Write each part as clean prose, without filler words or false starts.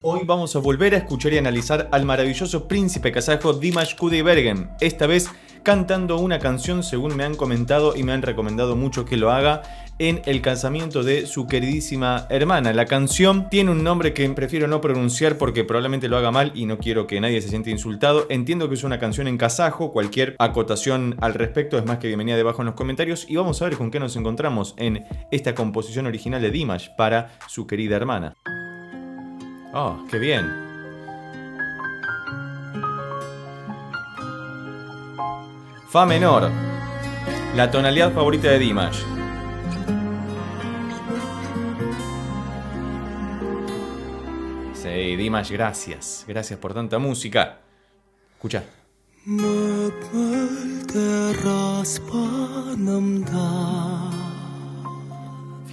Hoy vamos a volver a escuchar y analizar al maravilloso príncipe kazajo Dimash Kudaibergen, esta vez cantando una canción según me han comentado y me han recomendado mucho que lo haga en el casamiento de su queridísima hermana. La canción tiene un nombre que prefiero no pronunciar porque probablemente lo haga mal y no quiero que nadie se sienta insultado. Entiendo que es una canción en kazajo, cualquier acotación al respecto es más que bienvenida debajo en los comentarios y vamos a ver con qué nos encontramos en esta composición original de Dimash para su querida hermana. Oh, qué bien. Fa menor, la tonalidad favorita de Dimash. Sí, Dimash, gracias. Gracias por tanta música. Escucha.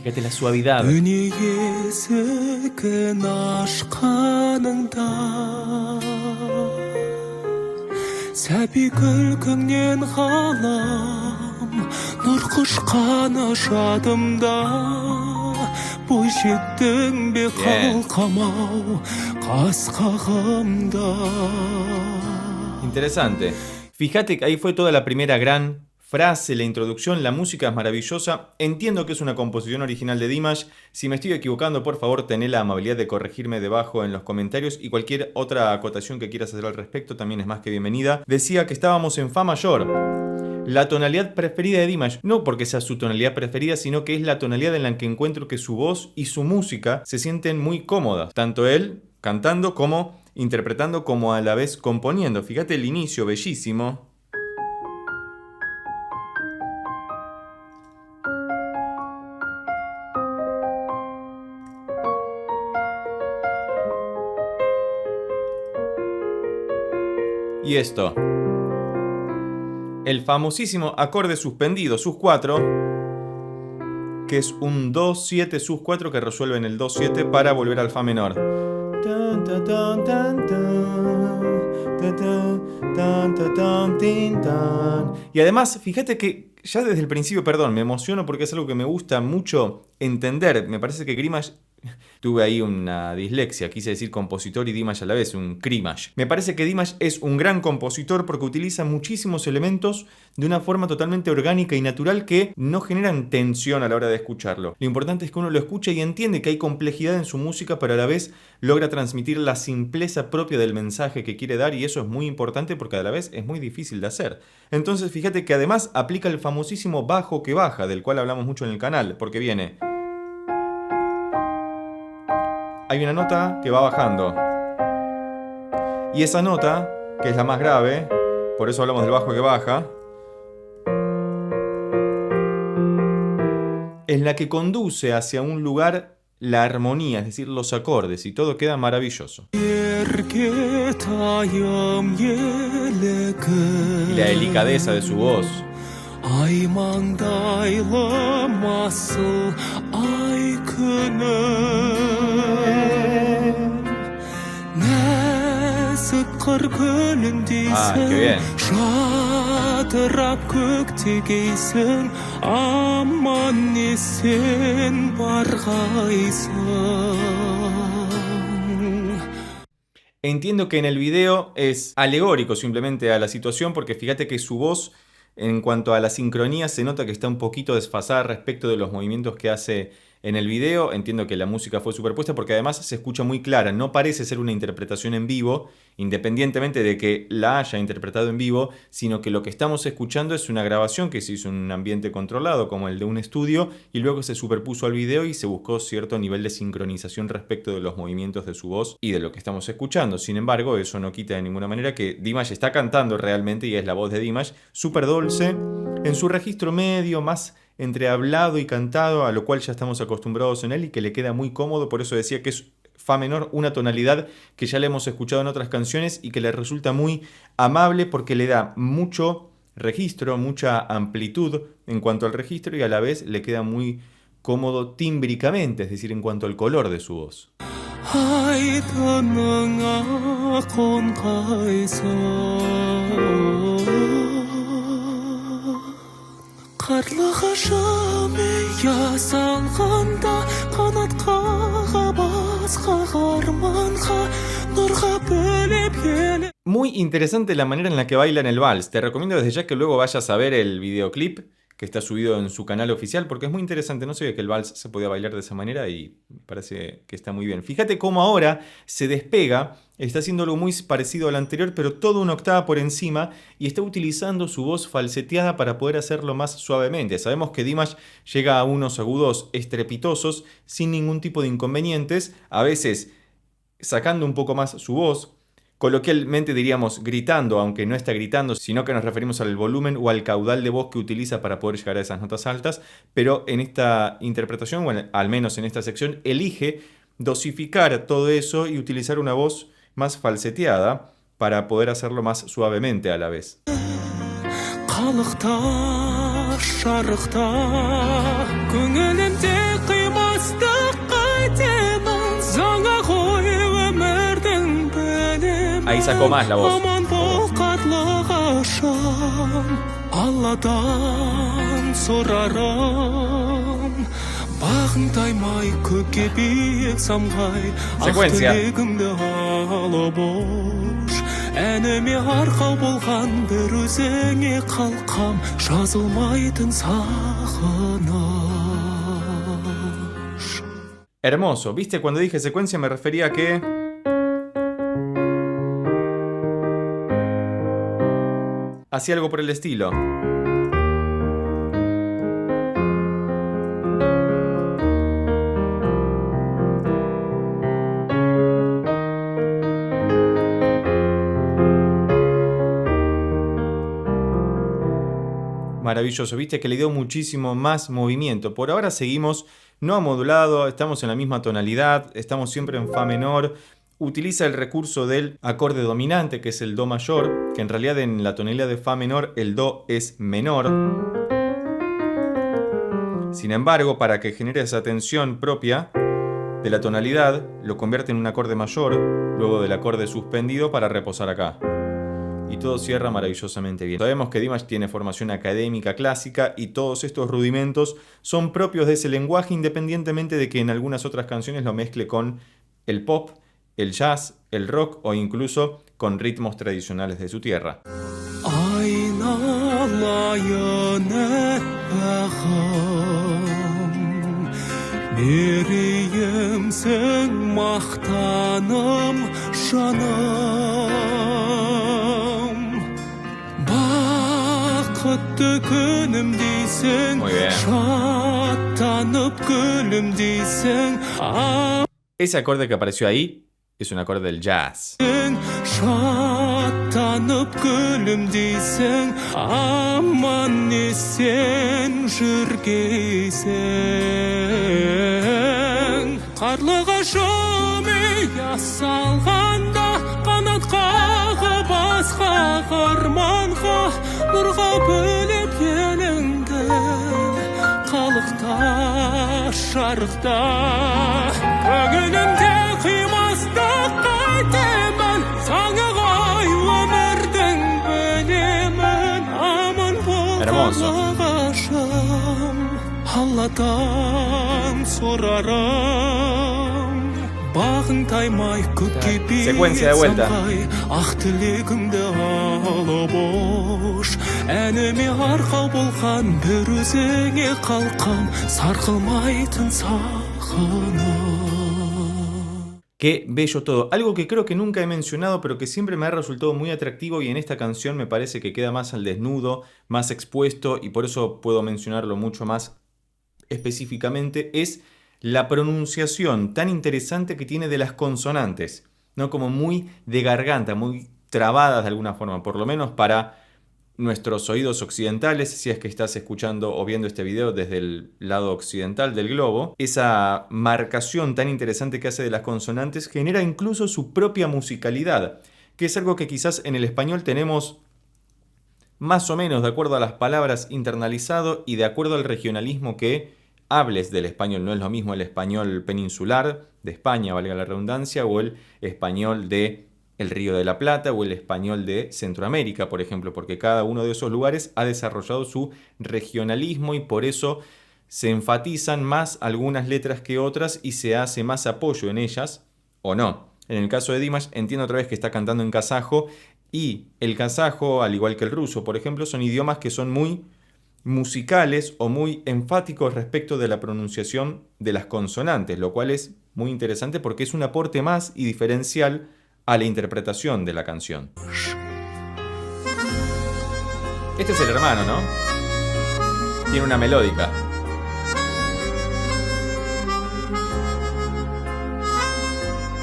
Fíjate la suavidad. Interesante. Fíjate que ahí fue toda la primera gran frase, la introducción, la música es maravillosa. Entiendo que es una composición original de Dimash. Si me estoy equivocando, por favor, tené la amabilidad de corregirme debajo en los comentarios y cualquier otra acotación que quieras hacer al respecto también es más que bienvenida. Decía que estábamos en Fa mayor. La tonalidad preferida de Dimash, no porque sea su tonalidad preferida, sino que es la tonalidad en la que encuentro que su voz y su música se sienten muy cómodas. Tanto él cantando como interpretando como a la vez componiendo. Fíjate el inicio, bellísimo. Y esto. El famosísimo acorde suspendido, sus 4, que es un Do, 7, sus 4 que resuelve en el Do, 7 para volver al Fa menor. Y además, fíjate que ya desde el principio, perdón, me emociono porque es algo que me gusta mucho entender. Me parece que Dimash, tuve ahí una dislexia, quise decir compositor y Dimash a la vez, un Krimash. Me parece que Dimash es un gran compositor porque utiliza muchísimos elementos de una forma totalmente orgánica y natural que no generan tensión a la hora de escucharlo. Lo importante es que uno lo escucha y entiende que hay complejidad en su música, pero a la vez logra transmitir la simpleza propia del mensaje que quiere dar y eso es muy importante porque a la vez es muy difícil de hacer. Entonces fíjate que además aplica el famosísimo bajo que baja, del cual hablamos mucho en el canal, porque viene... Hay una nota que va bajando. Y esa nota, que es la más grave, por eso hablamos del bajo que baja, es la que conduce hacia un lugar la armonía, es decir, los acordes, y todo queda maravilloso. Y la delicadeza de su voz. Ah, qué bien. Entiendo que en el video es alegórico simplemente a la situación porque fíjate que su voz en cuanto a la sincronía se nota que está un poquito desfasada respecto de los movimientos que hace en el video. Entiendo que la música fue superpuesta porque además se escucha muy clara, no parece ser una interpretación en vivo, independientemente de que la haya interpretado en vivo, sino que lo que estamos escuchando es una grabación que se hizo en un ambiente controlado como el de un estudio y luego se superpuso al video y se buscó cierto nivel de sincronización respecto de los movimientos de su voz y de lo que estamos escuchando. Sin embargo, eso no quita de ninguna manera que Dimash está cantando realmente y es la voz de Dimash, súper dulce, en su registro medio, más entre hablado y cantado, a lo cual ya estamos acostumbrados en él y que le queda muy cómodo. Por eso decía que es Fa menor, una tonalidad que ya le hemos escuchado en otras canciones y que le resulta muy amable porque le da mucho registro, mucha amplitud en cuanto al registro y a la vez le queda muy cómodo tímbricamente, es decir, en cuanto al color de su voz. Қарлығашым я салғанда қанат қаға басқа арманға нұрға бөлеп елі. Muy interesante la manera en la que bailan el vals. Te recomiendo desde ya que luego vayas a ver el videoclip que está subido en su canal oficial, porque es muy interesante. No sabía que el vals se podía bailar de esa manera y me parece que está muy bien. Fíjate cómo ahora se despega, está haciendo algo muy parecido al anterior, pero toda una octava por encima, y está utilizando su voz falseteada para poder hacerlo más suavemente. Sabemos que Dimash llega a unos agudos estrepitosos sin ningún tipo de inconvenientes, a veces sacando un poco más su voz. Coloquialmente diríamos gritando, aunque no está gritando, sino que nos referimos al volumen o al caudal de voz que utiliza para poder llegar a esas notas altas, pero en esta interpretación, bueno, al menos en esta sección, elige dosificar todo eso y utilizar una voz más falseteada para poder hacerlo más suavemente a la vez. Ahí sacó más la voz. Secuencia. Әніме арқау болған бір өзіңе қалқам жазылмайтын сағыныш. Hermoso. ¿Viste? Cuando dije secuencia me refería a que hacía algo por el estilo. Maravilloso, viste que le dio muchísimo más movimiento. Por ahora seguimos no amodulado, estamos en la misma tonalidad, estamos siempre en fa menor. Utiliza el recurso del acorde dominante, que es el do mayor, que en realidad en la tonalidad de fa menor el do es menor. Sin embargo, para que genere esa tensión propia de la tonalidad, lo convierte en un acorde mayor, luego del acorde suspendido para reposar acá. Y todo cierra maravillosamente bien. Sabemos que Dimash tiene formación académica clásica y todos estos rudimentos son propios de ese lenguaje, independientemente de que en algunas otras canciones lo mezcle con el pop, el jazz, el rock o incluso con ritmos tradicionales de su tierra. Muy bien. Ese acorde que apareció ahí es un acorde del jazz. Hermoso. Secuencia de vuelta. Qué bello todo. Algo que creo que nunca he mencionado, pero que siempre me ha resultado muy atractivo y en esta canción me parece que queda más al desnudo, más expuesto, y por eso puedo mencionarlo mucho más específicamente, es la pronunciación tan interesante que tiene de las consonantes, ¿no? Como muy de garganta, muy trabadas de alguna forma, por lo menos para nuestros oídos occidentales, si es que estás escuchando o viendo este video desde el lado occidental del globo. Esa marcación tan interesante que hace de las consonantes genera incluso su propia musicalidad, que es algo que quizás en el español tenemos más o menos de acuerdo a las palabras internalizado y de acuerdo al regionalismo que hables del español. No es lo mismo el español peninsular de España, valga la redundancia, o el español de el Río de la Plata o el español de Centroamérica, por ejemplo, porque cada uno de esos lugares ha desarrollado su regionalismo y por eso se enfatizan más algunas letras que otras y se hace más apoyo en ellas, o no. En el caso de Dimash, entiendo otra vez que está cantando en kazajo, y el kazajo, al igual que el ruso, por ejemplo, son idiomas que son muy musicales o muy enfáticos respecto de la pronunciación de las consonantes, lo cual es muy interesante porque es un aporte más y diferencial a la interpretación de la canción. Este es el hermano, ¿no? Tiene una melódica.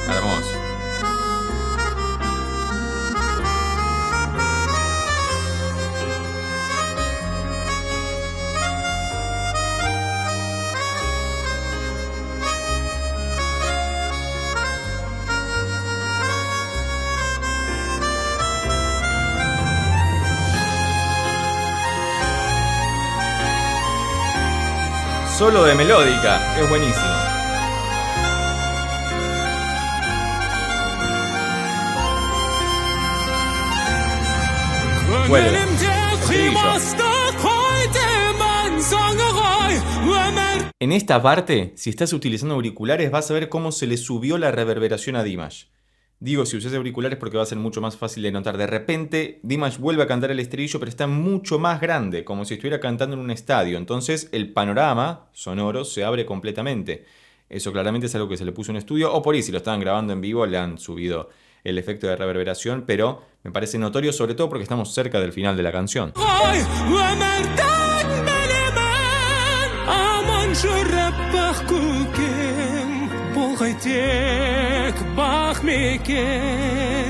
Hermoso. Solo de melódica, es buenísimo. Vuelve. En esta parte, si estás utilizando auriculares, vas a ver cómo se le subió la reverberación a Dimash. Digo, si usas auriculares porque va a ser mucho más fácil de notar. De repente, Dimash vuelve a cantar el estribillo, pero está mucho más grande, como si estuviera cantando en un estadio. Entonces, el panorama sonoro se abre completamente. Eso claramente es algo que se le puso en estudio, o por ahí, si lo estaban grabando en vivo, le han subido el efecto de reverberación, pero me parece notorio, sobre todo porque estamos cerca del final de la canción.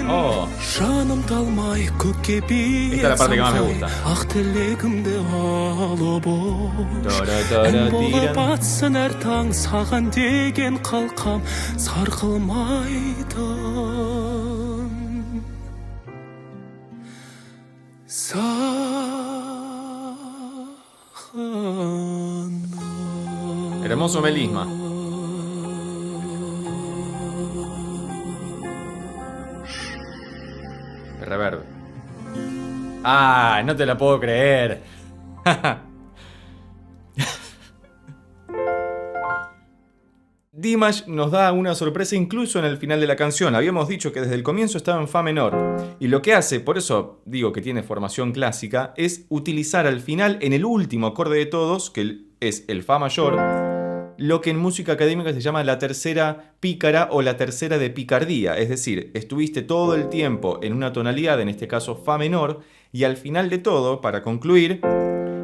Oh. Esta es la parte que más me gusta. Hermoso melisma. Reverb. ¡Ah! No te la puedo creer. Dimash nos da una sorpresa incluso en el final de la canción. Habíamos dicho que desde el comienzo estaba en fa menor. Y lo que hace, por eso digo que tiene formación clásica, es utilizar al final, en el último acorde de todos, que es el fa mayor, lo que en música académica se llama la tercera pícara o la tercera de picardía. Es decir, estuviste todo el tiempo en una tonalidad, en este caso fa menor, y al final de todo, para concluir,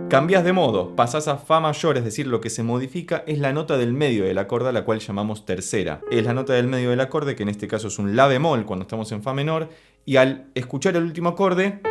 cambias de modo, pasás a fa mayor, es decir, lo que se modifica es la nota del medio del acorde, a la cual llamamos tercera. Es la nota del medio del acorde, que en este caso es un la bemol cuando estamos en fa menor, y al escuchar el último acorde,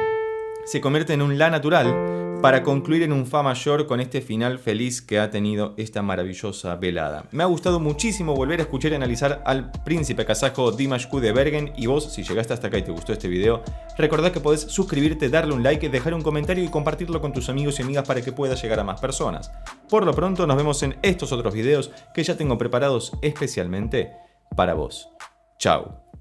se convierte en un la natural, para concluir en un fa mayor con este final feliz que ha tenido esta maravillosa velada. Me ha gustado muchísimo volver a escuchar y analizar al príncipe kazajo Dimash Kudaibergen, y vos, si llegaste hasta acá y te gustó este video, recordá que podés suscribirte, darle un like, dejar un comentario y compartirlo con tus amigos y amigas para que pueda llegar a más personas. Por lo pronto nos vemos en estos otros videos que ya tengo preparados especialmente para vos. Chao.